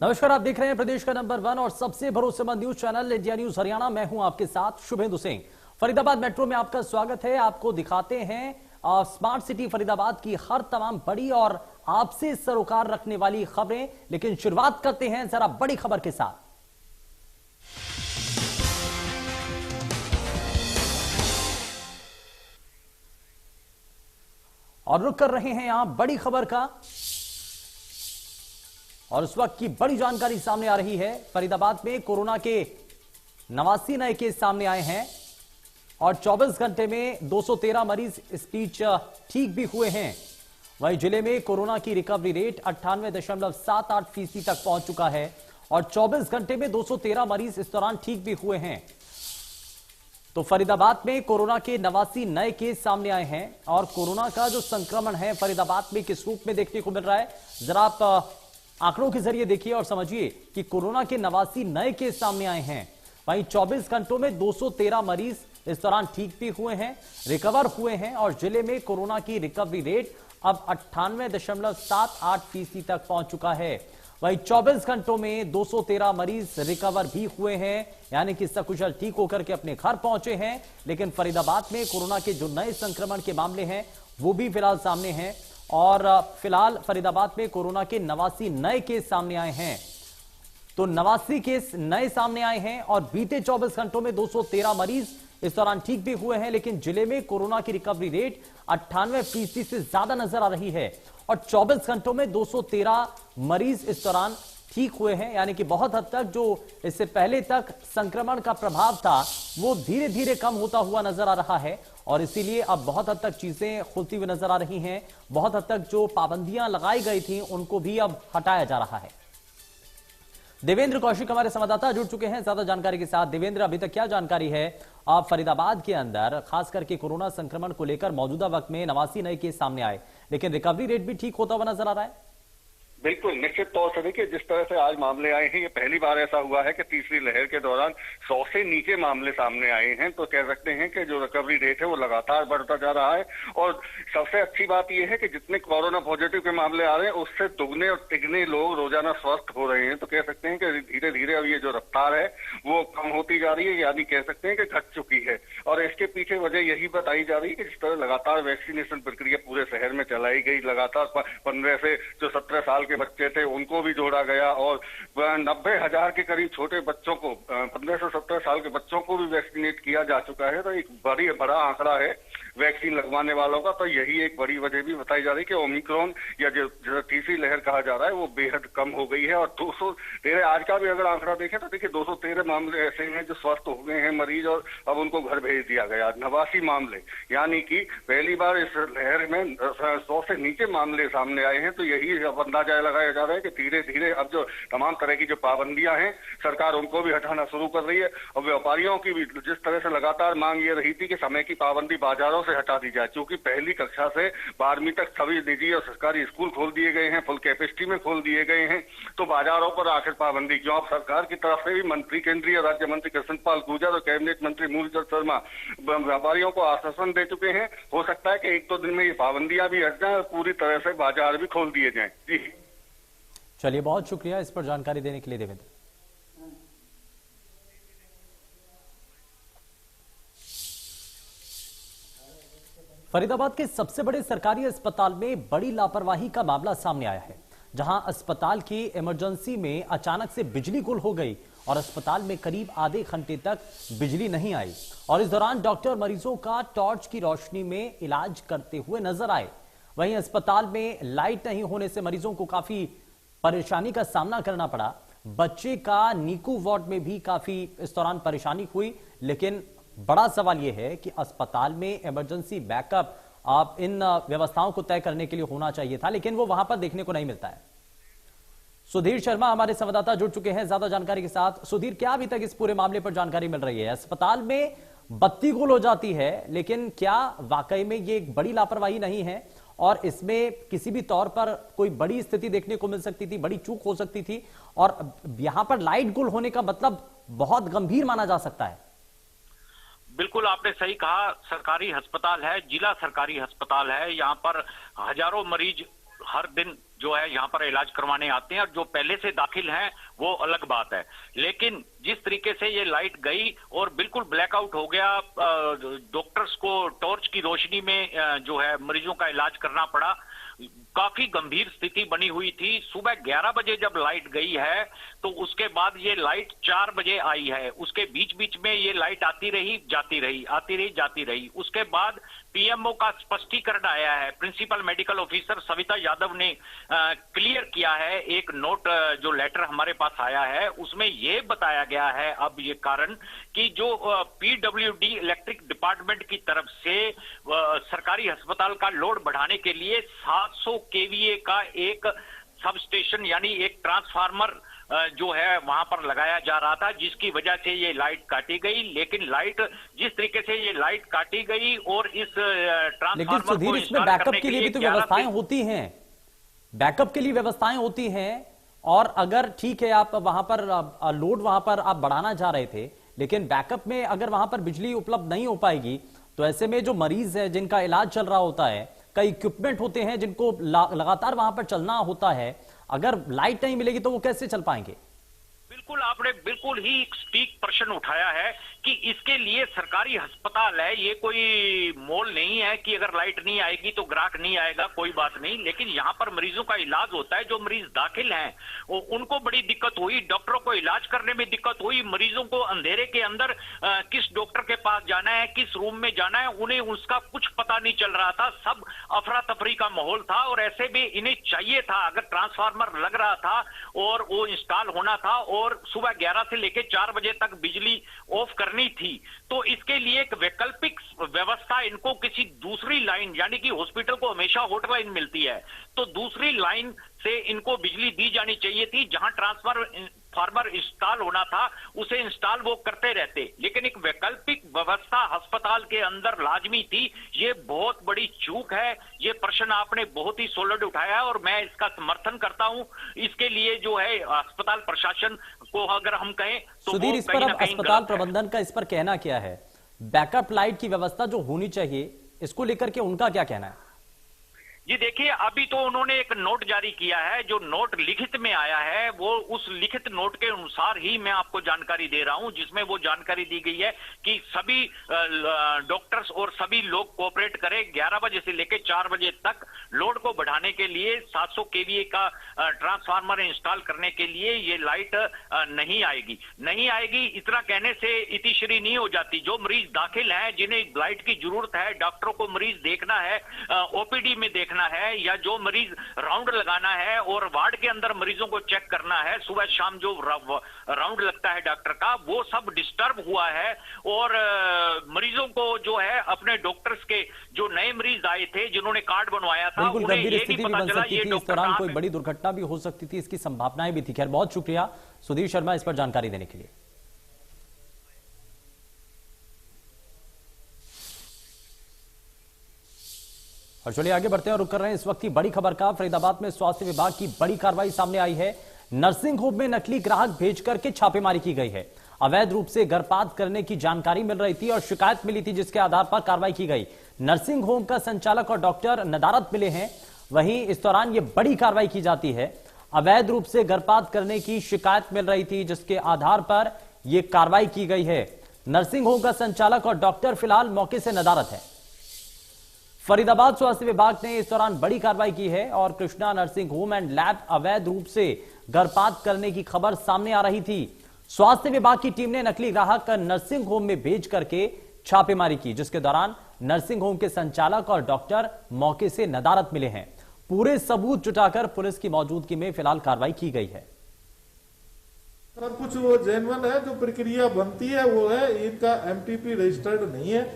नमस्कार, आप देख रहे हैं प्रदेश का नंबर 1 और सबसे भरोसेमंद news channel India news Haryana. मैं हूं आपके साथ शुभेंदु सिंह। फरीदाबाद मेट्रो में आपका स्वागत है। आपको दिखाते हैं स्मार्ट सिटी फरीदाबाद की हर तमाम बड़ी और आपसे सरोकार रखने वाली खबरें। लेकिन शुरुआत करते हैं जरा बड़ी खबर के साथ। और रुक कर रहे हैं यहां बड़ी खबर का, और उस वक्त की बड़ी जानकारी सामने आ रही है। फरीदाबाद में कोरोना के 89 नए केस सामने आए हैं और 24 घंटे में 213 मरीज स्पीच ठीक भी हुए हैं। वहीं जिले में कोरोना की रिकवरी रेट 98.78% तक पहुंच चुका है और 24 घंटे में 213 मरीज इस दौरान ठीक भी हुए हैं। तो फरीदाबाद में कोरोना के 89 नए केस सामने आए हैं और कोरोना का जो संक्रमण है फरीदाबाद में किस रूप में देखने को मिल रहा है, जरा आप आंकड़ों के जरिए देखिए और समझिए कि कोरोना के 89 नए केस सामने आए हैं। वहीं 24 घंटों में 213 मरीज इस दौरान ठीक भी हुए हैं, रिकवर हुए हैं और जिले में कोरोना की रिकवरी रेट अब 98.78% तक पहुंच चुका है। वहीं 24 घंटों में 213 मरीज रिकवर भी हुए हैं, यानी कि सकुशल ठीक होकर के अपने घर पहुंचे हैं। लेकिन फरीदाबाद में कोरोना के जो नए संक्रमण के मामले हैं वो भी फिलहाल सामने हैं और फिलहाल फरीदाबाद में कोरोना के 89 नए केस सामने आए हैं। तो 89 केस नए सामने आए हैं और बीते 24 घंटों में 213 मरीज इस दौरान ठीक भी हुए हैं। लेकिन जिले में कोरोना की रिकवरी रेट 98% से ज्यादा नजर आ रही है और 24 घंटों में 213 मरीज इस दौरान ठीक हुए हैं, यानी कि बहुत हद तक जो इससे पहले तक संक्रमण का प्रभाव था वो धीरे धीरे कम होता हुआ नजर आ रहा है और इसीलिए अब बहुत हद तक चीजें खुलती हुई नजर आ रही हैं। बहुत हद तक जो पाबंदियां लगाई गई थी उनको भी अब हटाया जा रहा है। देवेंद्र कौशिक हमारे संवाददाता जुड़ चुके हैं ज्यादा जानकारी के साथ। देवेंद्र, अभी तक क्या जानकारी है आप फरीदाबाद के अंदर, खास करके कोरोना संक्रमण को लेकर? मौजूदा वक्त में 89 नए केस सामने आए लेकिन रिकवरी रेट भी ठीक होता हुआ नजर आ रहा है। बिल्कुल निश्चित तौर से देखिए, जिस तरह से आज मामले आए हैं, ये पहली बार ऐसा हुआ है कि तीसरी लहर के दौरान 100 से नीचे मामले सामने आए हैं। तो कह सकते हैं कि जो रिकवरी रेट है वो लगातार बढ़ता जा रहा है और सबसे अच्छी बात यह है कि जितने कोरोना पॉजिटिव के मामले आ रहे हैं उससे दुगने और तिगने लोग रोजाना स्वस्थ हो रहे हैं। तो कह सकते हैं कि धीरे धीरे अब ये जो रफ्तार है वो कम होती जा रही है, यानी कह सकते हैं कि घट चुकी है। और इसके पीछे वजह यही बताई जा रही है कि जिस तरह लगातार वैक्सीनेशन प्रक्रिया पूरे शहर में चलाई गई, लगातार 15 से जो 17 साल के बच्चे थे उनको भी जोड़ा गया और 90,000 के करीब छोटे बच्चों को, 15 से 17 साल के बच्चों को भी वैक्सीनेट किया जा चुका है। तो एक बड़ा आंकड़ा है वैक्सीन लगवाने वालों का। तो यही एक बड़ी वजह भी बताई जा रही है कि ओमिक्रॉन या जो तीसरी लहर कहा जा रहा है वो बेहद कम हो गई है। और 213 आज का भी अगर आंकड़ा देखें तो देखिए 213 मामले ऐसे हैं जो स्वस्थ हो गए हैं मरीज और अब उनको घर भेज दिया गया। 89 मामले, यानी कि पहली बार इस लहर में 100 से नीचे मामले सामने आए हैं। तो यही अब अंदाजा लगाया जा रहा है कि धीरे धीरे अब जो तमाम तरह की जो पाबंदियां हैं सरकार उनको भी हटाना शुरू कर रही है और व्यापारियों की भी जिस तरह से लगातार मांग ये रही थी कि समय की पाबंदी बाजारों से हटा दी जाए, क्योंकि पहली कक्षा से 12वीं तक सभी निजी और सरकारी स्कूल खोल दिए गए हैं, फुल कैपेसिटी में खोल दिए गए हैं। तो बाजारों पर आखिर पाबंदी क्यों? अब सरकार की तरफ से भी मंत्री, केंद्रीय राज्य मंत्री कृष्णपाल गुर्जर और कैबिनेट मंत्री मूलचंद शर्मा व्यापारियों को आश्वासन दे चुके हैं। हो सकता है कि 1-2 दिन में ये पाबंदियां भी हट जाए और पूरी तरह से बाजार भी खोल दिए जाएं। जी चलिए, बहुत शुक्रिया इस पर जानकारी देने के लिए देवेंद्र। फरीदाबाद के सबसे बड़े सरकारी अस्पताल में बड़ी लापरवाही का मामला सामने आया है, जहां अस्पताल की इमरजेंसी में अचानक से बिजली गुल हो गई और अस्पताल में करीब आधे घंटे तक बिजली नहीं आई और इस दौरान डॉक्टर मरीजों का टॉर्च की रोशनी में इलाज करते हुए नजर आए। वहीं अस्पताल में लाइट नहीं होने से मरीजों को काफी परेशानी का सामना करना पड़ा। बच्चे का नीकू वार्ड में भी काफी इस दौरान परेशानी हुई। लेकिन बड़ा सवाल यह है कि अस्पताल में इमरजेंसी बैकअप आप इन व्यवस्थाओं को तय करने के लिए होना चाहिए था, लेकिन वो वहां पर देखने को नहीं मिलता है। सुधीर शर्मा हमारे संवाददाता जुड़ चुके हैं ज्यादा जानकारी के साथ। सुधीर, क्या अभी तक इस पूरे मामले पर जानकारी मिल रही है? अस्पताल में बत्ती गुल हो जाती है, लेकिन क्या वाकई में ये एक बड़ी लापरवाही नहीं है और इसमें किसी भी तौर पर कोई बड़ी स्थिति देखने को मिल सकती थी, बड़ी चूक हो सकती थी और यहां पर लाइट गुल होने का मतलब बहुत गंभीर माना जा सकता है? बिल्कुल आपने सही कहा, सरकारी अस्पताल है, जिला सरकारी अस्पताल है। यहाँ पर हजारों मरीज हर दिन जो है यहाँ पर इलाज करवाने आते हैं, और जो पहले से दाखिल हैं वो अलग बात है। लेकिन जिस तरीके से ये लाइट गई और बिल्कुल ब्लैकआउट हो गया, डॉक्टर्स को टॉर्च की रोशनी में जो है मरीजों का इलाज करना पड़ा। काफी गंभीर स्थिति बनी हुई थी। सुबह 11 बजे जब लाइट गई है तो उसके बाद ये लाइट 4 बजे आई है। उसके बीच बीच में ये लाइट आती रही जाती रही, आती रही जाती रही। उसके बाद पीएमओ का स्पष्टीकरण आया है, principal medical officer Savita Yadav ने क्लियर किया है। एक नोट जो लेटर हमारे पास आया है उसमें यह बताया गया है अब ये कारण कि जो पीडब्ल्यूडी इलेक्ट्रिक डिपार्टमेंट की तरफ से सरकारी अस्पताल का लोड बढ़ाने के लिए 700 केवीए का एक सब स्टेशन यानी एक ट्रांसफार्मर जो है वहां पर लगाया जा रहा था, जिसकी वजह से ये लाइट काटी गई। लेकिन लाइट जिस तरीके से ये लाइट काटी गई और इस लेकिन सुधीर, इसमें बैकअप के लिए भी तो व्यवस्थाएं होती हैं, बैकअप के लिए व्यवस्थाएं होती हैं। और अगर ठीक है आप वहां पर लोड वहां पर आप बढ़ाना चाह रहे थे, लेकिन बैकअप में अगर वहां पर बिजली उपलब्ध नहीं हो पाएगी तो ऐसे में जो मरीज है जिनका इलाज चल रहा होता है, कई इक्विपमेंट होते हैं जिनको लगातार वहां पर चलना होता है, अगर लाइट नहीं मिलेगी तो वो कैसे चल पाएंगे? बिल्कुल, आपने बिल्कुल ही ठीक प्रश्न उठाया है कि इसके लिए सरकारी अस्पताल है, ये कोई मॉल नहीं है कि अगर लाइट नहीं आएगी तो ग्राहक नहीं आएगा, कोई बात नहीं। लेकिन यहाँ पर मरीजों का इलाज होता है। जो मरीज दाखिल हैं उनको बड़ी दिक्कत हुई, डॉक्टरों को इलाज करने में दिक्कत हुई। मरीजों को अंधेरे के अंदर किस डॉक्टर के पास जाना है, किस रूम में जाना है, उन्हें उसका कुछ पता नहीं चल रहा था। सब अफरा तफरी का माहौल था। और ऐसे में इन्हें चाहिए था, अगर ट्रांसफार्मर लग रहा था और वो इंस्टॉल होना था और सुबह 11 से लेकर 4 बजे तक बिजली ऑफ करनी थी, तो इसके लिए एक वैकल्पिक व्यवस्था इनको किसी दूसरी लाइन, यानी कि हॉस्पिटल को हमेशा हॉटलाइन मिलती है, तो दूसरी लाइन से इनको बिजली दी जानी चाहिए थी। जहां ट्रांसफार्मर इंस्टॉल होना था उसे इंस्टॉल वो करते रहते, लेकिन एक वैकल्पिक व्यवस्था अस्पताल के अंदर लाजमी थी। ये बहुत बड़ी चूक है। ये प्रश्न आपने बहुत ही सॉलिड उठाया है और मैं इसका समर्थन करता हूं। इसके लिए जो है अस्पताल प्रशासन को अगर हम कहें तो सुधीर, इस पर अब अस्पताल प्रबंधन का इस पर कहना क्या है? बैकअप लाइट की व्यवस्था जो होनी चाहिए, इसको लेकर के उनका क्या कहना है? जी देखिए, अभी तो उन्होंने एक नोट जारी किया है। जो नोट लिखित में आया है वो उस लिखित नोट के अनुसार ही मैं आपको जानकारी दे रहा हूं, जिसमें वो जानकारी दी गई है कि सभी डॉक्टर्स और सभी लोग कोऑपरेट करें। 11 बजे से लेकर 4 बजे तक लोड को बढ़ाने के लिए 700 केवीए का ट्रांसफार्मर इंस्टॉल करने के लिए ये लाइट नहीं आएगी। इतना कहने से इतिश्री नहीं हो जाती। जो मरीज दाखिल हैं, जिन्हें लाइट की जरूरत है, डॉक्टरों को मरीज देखना है, ओपीडी में देखना है, या जो मरीज राउंड लगाना है और वार्ड के अंदर मरीजों को चेक करना है, सुबह शाम जो राउंड लगता है डॉक्टर का, वो सब डिस्टर्ब हुआ है। और मरीजों को जो है अपने डॉक्टर्स के, जो नए मरीज आए थे जिन्होंने कार्ड बनवाया था, बिल्कुल गंभीर स्थिति भी बन सकती थी, इस दौरान कोई बड़ी दुर्घटना भी हो सकती थी, इसकी संभावनाएं भी थी। खैर, बहुत शुक्रिया सुधीर शर्मा इस पर जानकारी देने के लिए। और चलिए आगे बढ़ते हैं और रुक कर रहे हैं इस वक्त की बड़ी खबर का। फरीदाबाद में स्वास्थ्य विभाग की बड़ी कार्रवाई सामने आई है। नर्सिंग होम में नकली ग्राहक भेज करके छापेमारी की गई है। अवैध रूप से गर्भपात करने की जानकारी मिल रही थी और शिकायत मिली थी, जिसके आधार पर कार्रवाई की गई। नर्सिंग होम का संचालक और डॉक्टर नदारत मिले हैं। वहीं इस दौरान यह बड़ी कार्रवाई की जाती है। अवैध रूप से गर्भपात करने की शिकायत मिल रही थी, जिसके आधार पर यह कार्रवाई की गई है। नर्सिंग होम का संचालक और डॉक्टर फिलहाल मौके से नदारत है। फरीदाबाद स्वास्थ्य विभाग ने इस दौरान बड़ी कार्रवाई की है और Krishna nursing home and lab अवैध रूप से गर्भपात करने की खबर सामने आ रही थी। स्वास्थ्य विभाग की टीम ने नकली ग्राहक नर्सिंग होम में भेज करके छापेमारी की, जिसके दौरान नर्सिंग होम के संचालक और डॉक्टर मौके से नदारत मिले हैं। पूरे सबूत जुटाकर पुलिस की मौजूदगी में फिलहाल कार्रवाई की गई है। सब कुछ वो जेन्युइन है, जो प्रक्रिया बनती है वो है। इनका एमटीपी रजिस्टर्ड नहीं है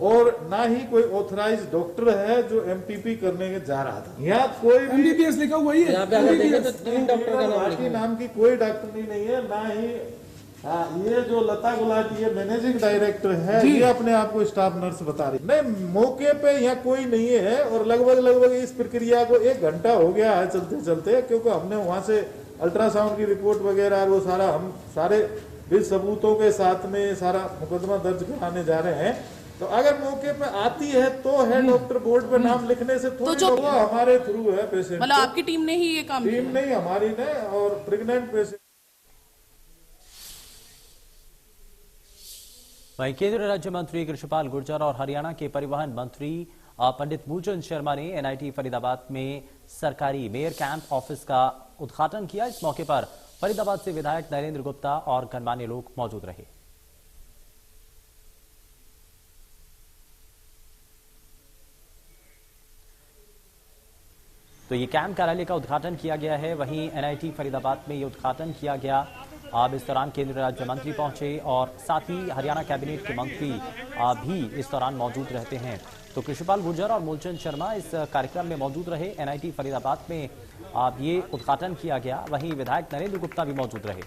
और ना ही कोई ऑथराइज डॉक्टर है जो एमटीपी करने के जा रहा था। यहाँ कोई भी एमबीबीएस लिखा हुआ ही है। यहाँ पे अगर देखें तो 3 डॉक्टर का नाम की कोई डॉक्टरी नहीं है, ना ही ये जो लता गुलाटी है मैनेजिंग डायरेक्टर है, ये अपने आप को स्टाफ नर्स बता रही। नहीं, मौके पे यहाँ कोई नहीं है और लगभग इस प्रक्रिया को 1 घंटा हो गया है चलते चलते, क्योंकि हमने वहां से अल्ट्रासाउंड की रिपोर्ट वगैरह वो सारा हम सारे भी सबूतों के साथ में सारा मुकदमा दर्ज कराने जा रहे हैं। तो अगर मौके पे आती है तो है डॉक्टर, बोर्ड पे नाम लिखने से थोड़ी जो हमारे थ्रू है पेशेंट, मतलब आपकी टीम ने ही ये काम किया? टीम नहीं, हमारी ने, और प्रेग्नेंट पेशेंट। वहीं केंद्रीय राज्य मंत्री कृष्णपाल गुर्जर और हरियाणा के परिवहन मंत्री पंडित मूलचंद शर्मा ने एनआईटी फरीदाबाद में सरकारी मेयर कैंप ऑफिस का उद्घाटन किया। इस मौके पर फरीदाबाद से विधायक नरेंद्र गुप्ता और गणमान्य लोग मौजूद रहे। तो ये कैंप कार्यालय का उद्घाटन किया गया है। वहीं एनआईटी फरीदाबाद में ये उद्घाटन किया गया। अब इस दौरान केंद्रीय राज्य मंत्री पहुंचे और साथ ही हरियाणा कैबिनेट के मंत्री भी इस दौरान मौजूद रहते हैं। तो कृष्णपाल गुर्जर और मूलचंद शर्मा इस कार्यक्रम में मौजूद रहे। एनआईटी फरीदाबाद में अब ये उद्घाटन किया गया। वहीं विधायक नरेंद्र गुप्ता भी मौजूद रहे।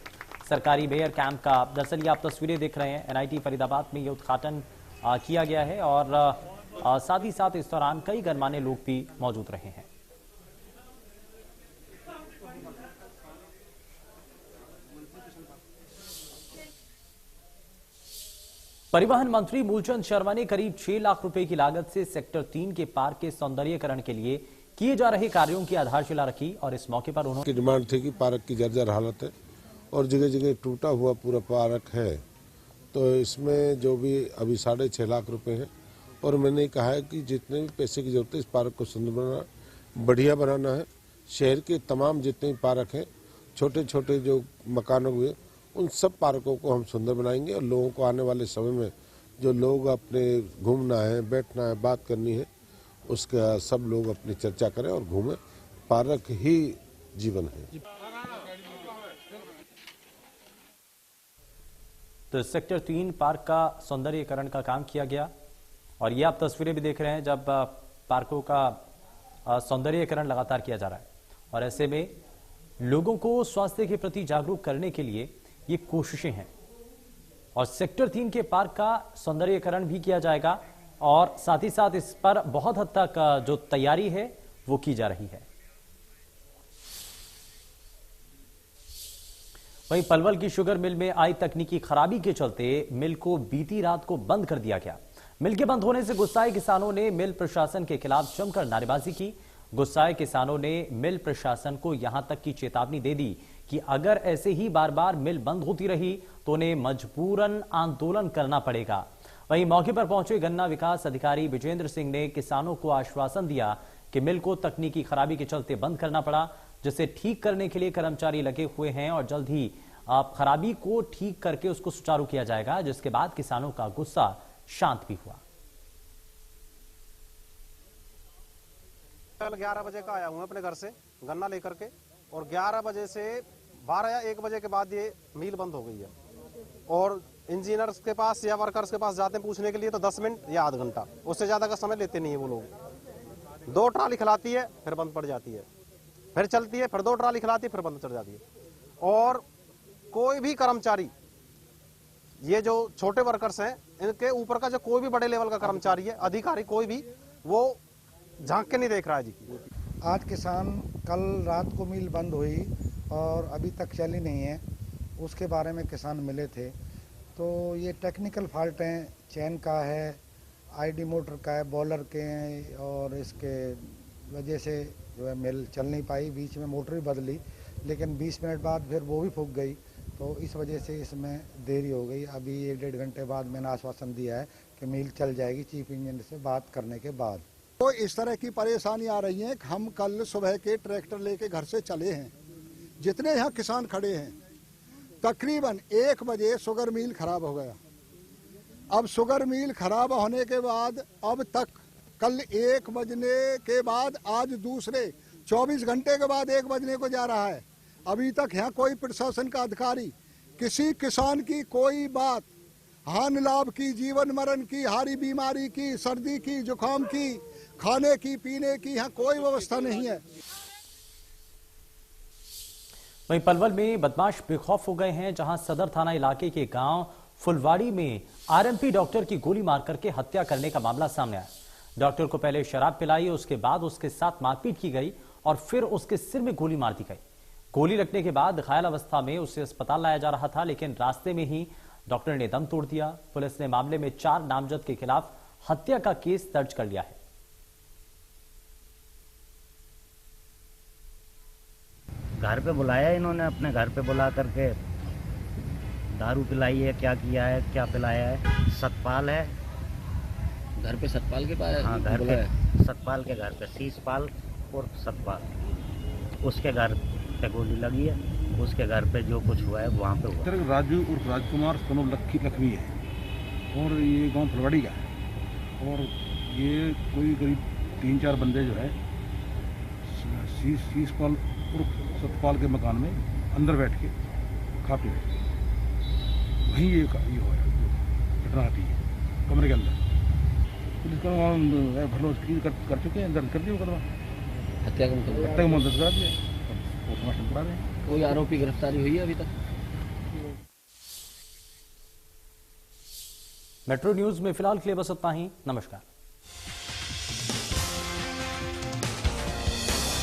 सरकारी मेयर कैंप का दरअसल ये आप तस्वीरें देख रहे हैं। एनआईटी फरीदाबाद में ये उद्घाटन किया गया है और साथ ही साथ इस दौरान कई गणमान्य लोग भी मौजूद रहे हैं। परिवहन मंत्री मूलचंद शर्मा ने करीब 6 लाख रुपए की लागत से सेक्टर 3 के पार्क के सौंदर्यीकरण के लिए किए जा रहे कार्यों की आधारशिला रखी और इस मौके पर उन्होंने डिमांड थी कि पार्क की जर्जर हालत है और जगह जगह टूटा हुआ पूरा पार्क है, तो इसमें जो भी अभी 6.5 लाख रुपए है और मैंने कहा है कि जितने भी पैसे की जरूरत है इस पार्क को सुंदर बनाना, बढ़िया बनाना है। शहर के तमाम जितने भी पार्क हैं, छोटे छोटे जो मकानों हुए, उन सब पार्कों को हम सुंदर बनाएंगे और लोगों को आने वाले समय में जो लोग अपने घूमना है, बैठना है, बात करनी है, उसका सब लोग अपनी चर्चा करें और घूमें। पार्क ही जीवन है। तो सेक्टर 3 पार्क का सौंदर्यीकरण का काम किया गया और ये आप तस्वीरें भी देख रहे हैं जब पार्कों का सौंदर्यीकरण लगातार किया जा रहा है और ऐसे में लोगों को स्वास्थ्य के प्रति जागरूक करने के लिए ये कोशिशें हैं और सेक्टर 3 के पार्क का सौंदर्यीकरण भी किया जाएगा और साथ ही साथ इस पर बहुत हद तक जो तैयारी है वो की जा रही है। वहीं पलवल की शुगर मिल में आई तकनीकी खराबी के चलते मिल को बीती रात को बंद कर दिया गया। मिल के बंद होने से गुस्साए किसानों ने मिल प्रशासन के खिलाफ जमकर नारेबाजी की। गुस्साए किसानों ने मिल प्रशासन को यहां तक की चेतावनी दे दी कि अगर ऐसे ही बार बार मिल बंद होती रही तो उन्हें मजबूरन आंदोलन करना पड़ेगा। वहीं मौके पर पहुंचे गन्ना विकास अधिकारी विजेंद्र सिंह ने किसानों को आश्वासन दिया कि मिल को तकनीकी खराबी के चलते बंद करना पड़ा, जिसे ठीक करने के लिए कर्मचारी लगे हुए हैं और जल्द ही खराबी को ठीक करके उसको सुचारू किया जाएगा, जिसके बाद किसानों का गुस्सा शांत भी हुआ। कल 11 बजे का आया हूँ अपने घर से गन्ना लेकर के और 11 बजे से 12 या 1 बजे के बाद ये मिल बंद हो गई है और इंजीनियर्स के पास या वर्कर्स के पास जाते हैं पूछने के लिए तो 10 मिनट या आधा घंटा, उससे ज्यादा का समय लेते नहीं है वो लोग। 2 ट्राली खिलाती है फिर बंद पड़ जाती है, फिर चलती है, फिर 2 ट्राली खिलाती है, फिर बंद चढ़ जाती है। और कोई भी कर्मचारी, ये जो छोटे वर्कर्स हैं, इनके ऊपर का जो कोई भी बड़े लेवल का कर्मचारी है, अधिकारी, कोई भी वो झांक के नहीं देख रहा है जी। आज किसान कल रात को मिल बंद हुई और अभी तक चली नहीं है, उसके बारे में किसान मिले थे। तो ये टेक्निकल फॉल्ट हैं, चैन का है, आईडी मोटर का है, बॉलर के हैं और इसके वजह से जो है मिल चल नहीं पाई। बीच में मोटर भी बदली लेकिन 20 मिनट बाद फिर वो भी फूक गई, तो इस वजह से इसमें देरी हो गई। अभी 1-1.5 घंटे बाद मैंने आश्वासन दिया है कि मिल चल जाएगी चीफ इंजीनियर से बात करने के बाद। तो इस तरह की परेशानी आ रही है कि हम कल सुबह के ट्रैक्टर लेके घर से चले हैं, जितने यहाँ किसान खड़े हैं, तकरीबन 1 बजे शुगर मिल खराब हो गया। अब शुगर मिल खराब होने के बाद अब तक कल 1 बजने के बाद आज दूसरे 24 घंटे के बाद 1 बजने को जा रहा है, अभी तक यहाँ कोई प्रशासन का अधिकारी किसी किसान की कोई बात, हानि लाभ की, जीवन मरण की, हारी बीमारी की, सर्दी की, जुकाम की, खाने की, पीने की यहाँ कोई व्यवस्था नहीं है। वहीं पलवल में बदमाश बेखौफ हो गए हैं, जहां सदर थाना इलाके के गांव फुलवाड़ी में आरएमपी डॉक्टर की गोली मारकर के हत्या करने का मामला सामने आया। डॉक्टर को पहले शराब पिलाई, उसके बाद उसके साथ मारपीट की गई और फिर उसके सिर में गोली मार दी गई। गोली लगने के बाद घायल अवस्था में उसे अस्पताल लाया जा रहा था, लेकिन रास्ते में ही डॉक्टर ने दम तोड़ दिया। पुलिस ने मामले में 4 नामजद के खिलाफ हत्या का केस दर्ज कर लिया है। घर पे बुलाया इन्होंने, अपने घर पे बुला करके दारू पिलाई है, क्या किया है, क्या पिलाया है। सतपाल है घर पे, सतपाल के पास? हाँ, घर पे सतपाल के घर पे, शीशपाल और सतपाल, उसके घर पे गोली लगी है, उसके घर पे जो कुछ हुआ है वहाँ पे हुआ। राजू उर्फ राजकुमार सोनू लखवी है और ये गांव फुलवाड़ी का है और ये कोई करीब 3-4 बंदे जो है शीशपाल उर्फ सतपाल के मकान में अंदर बैठ के खा पी रहे, वहीं ये हुआ है, घटना आती है कमरे के अंदर। पुलिस का भलो कर चुके हैं, दर्ज कर दिया मुकदमा, हत्या का मुकदमा दर्ज करा दिया, पोस्टमार्टम करा रहे हैं। कोई आरोपी गिरफ्तारी हुई है अभी तक? मेट्रो न्यूज में फिलहाल के लिए बस इतना ही। नमस्कार।